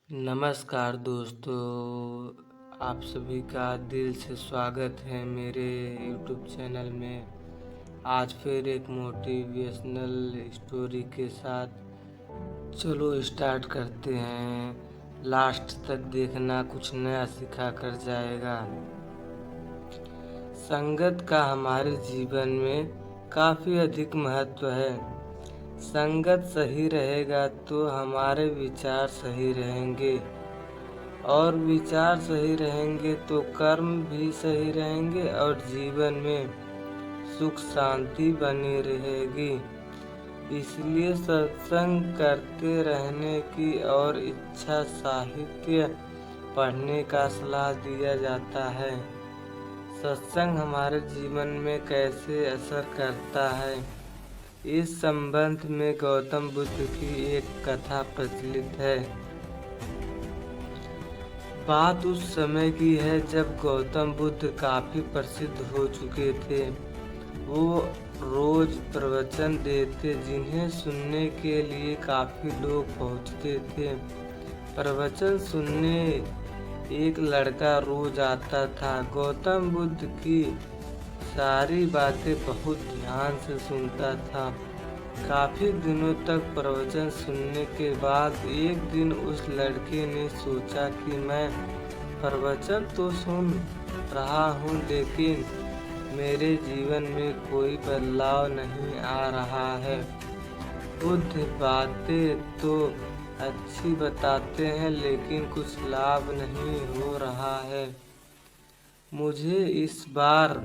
नमस्कार दोस्तों, आप सभी का दिल से स्वागत है मेरे यूट्यूब चैनल में। आज फिर एक मोटिवेशनल स्टोरी के साथ चलो स्टार्ट करते हैं। लास्ट तक देखना, कुछ नया सिखा कर जाएगा। संगत का हमारे जीवन में काफ़ी अधिक महत्व है। संगत सही रहेगा तो हमारे विचार सही रहेंगे और विचार सही रहेंगे तो कर्म भी सही रहेंगे और जीवन में सुख शांति बनी रहेगी। इसलिए सत्संग करते रहने की और इच्छा साहित्य पढ़ने का सलाह दिया जाता है। सत्संग हमारे जीवन में कैसे असर करता है, इस संबंध में गौतम बुद्ध की एक कथा प्रचलित है। बात उस समय की है जब गौतम बुद्ध काफ़ी प्रसिद्ध हो चुके थे। वो रोज प्रवचन देते, जिन्हें सुनने के लिए काफ़ी लोग पहुँचते थे। प्रवचन सुनने एक लड़का रोज आता था। गौतम बुद्ध की सारी बातें बहुत ध्यान से सुनता था। काफ़ी दिनों तक प्रवचन सुनने के बाद एक दिन उस लड़के ने सोचा कि मैं प्रवचन तो सुन रहा हूँ, लेकिन मेरे जीवन में कोई बदलाव नहीं आ रहा है। बुद्ध बातें तो अच्छी बताते हैं, लेकिन कुछ लाभ नहीं हो रहा है। मुझे इस बार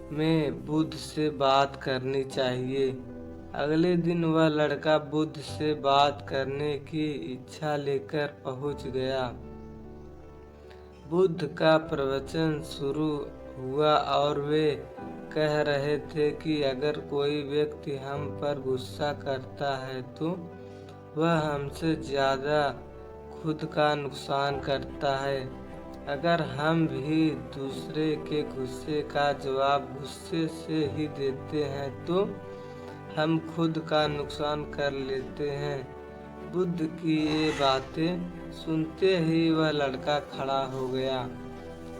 में बुद्ध से बात करनी चाहिए। अगले दिन वह लड़का बुद्ध से बात करने की इच्छा लेकर पहुंच गया। बुद्ध का प्रवचन शुरू हुआ और वे कह रहे थे कि अगर कोई व्यक्ति हम पर गुस्सा करता है तो वह हमसे ज़्यादा खुद का नुकसान करता है। अगर हम भी दूसरे के गुस्से का जवाब गुस्से से ही देते हैं तो हम खुद का नुकसान कर लेते हैं। बुद्ध की ये बातें सुनते ही वह लड़का खड़ा हो गया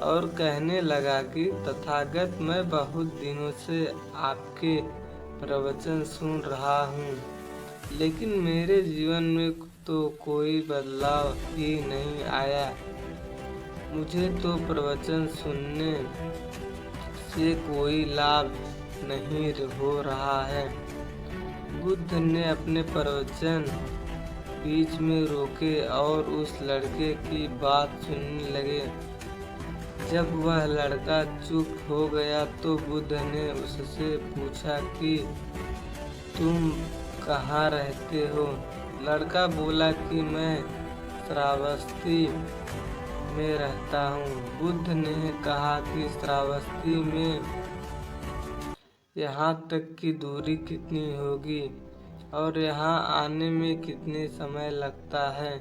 और कहने लगा कि तथागत, मैं बहुत दिनों से आपके प्रवचन सुन रहा हूँ, लेकिन मेरे जीवन में तो कोई बदलाव ही नहीं आया। मुझे तो प्रवचन सुनने से कोई लाभ नहीं हो रहा है। बुद्ध ने अपने प्रवचन बीच में रोके और उस लड़के की बात सुनने लगे। जब वह लड़का चुप हो गया तो बुद्ध ने उससे पूछा कि तुम कहाँ रहते हो? लड़का बोला कि मैं श्रावस्ती में रहता हूँ। बुद्ध ने कहा कि श्रावस्ती में यहाँ तक की दूरी कितनी होगी और यहाँ आने में कितने समय लगता है?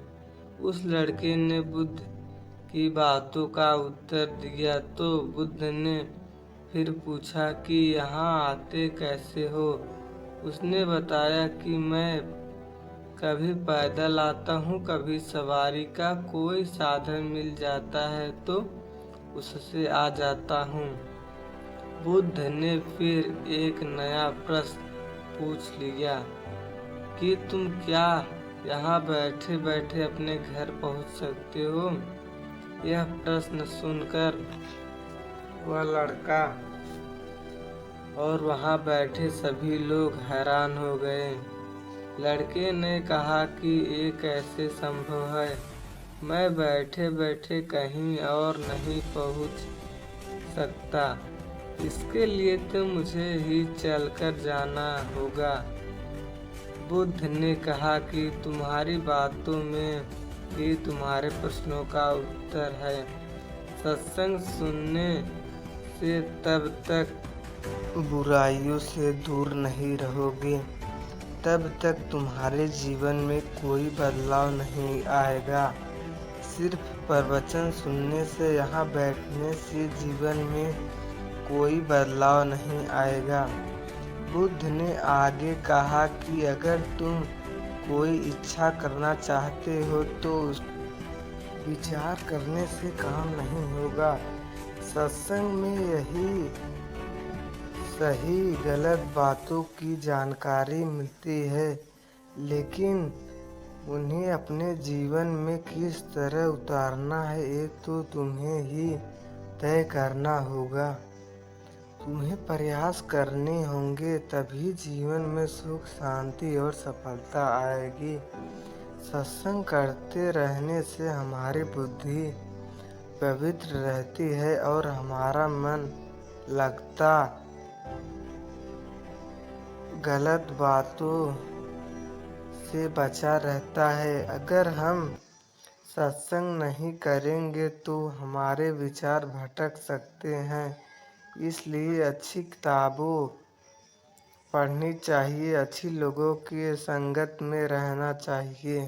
उस लड़के ने बुद्ध की बातों का उत्तर दिया तो बुद्ध ने फिर पूछा कि यहाँ आते कैसे हो? उसने बताया कि मैं कभी पैदल आता हूँ, कभी सवारी का कोई साधन मिल जाता है तो उससे आ जाता हूँ। बुद्ध ने फिर एक नया प्रश्न पूछ लिया कि तुम क्या यहाँ बैठे बैठे अपने घर पहुँच सकते हो? यह प्रश्न सुनकर वह लड़का और वहाँ बैठे सभी लोग हैरान हो गए। लड़के ने कहा कि ये कैसे संभव है? मैं बैठे बैठे कहीं और नहीं पहुँच सकता। इसके लिए तो मुझे ही चलकर जाना होगा। बुद्ध ने कहा कि तुम्हारी बातों में ही तुम्हारे प्रश्नों का उत्तर है। सत्संग सुनने से तब तक बुराइयों से दूर नहीं रहोगे, तब तक तुम्हारे जीवन में कोई बदलाव नहीं आएगा। सिर्फ प्रवचन सुनने से, यहाँ बैठने से जीवन में कोई बदलाव नहीं आएगा। बुद्ध ने आगे कहा कि अगर तुम कोई इच्छा करना चाहते हो तो विचार करने से काम नहीं होगा। सत्संग में यही सही गलत बातों की जानकारी मिलती है, लेकिन उन्हें अपने जीवन में किस तरह उतारना है ये तो तुम्हें ही तय करना होगा। तुम्हें प्रयास करने होंगे, तभी जीवन में सुख शांति और सफलता आएगी। सत्संग करते रहने से हमारी बुद्धि पवित्र रहती है और हमारा मन लगता गलत बातों से बचा रहता है। अगर हम सत्संग नहीं करेंगे तो हमारे विचार भटक सकते हैं। इसलिए अच्छी किताबों पढ़नी चाहिए, अच्छी लोगों की संगत में रहना चाहिए।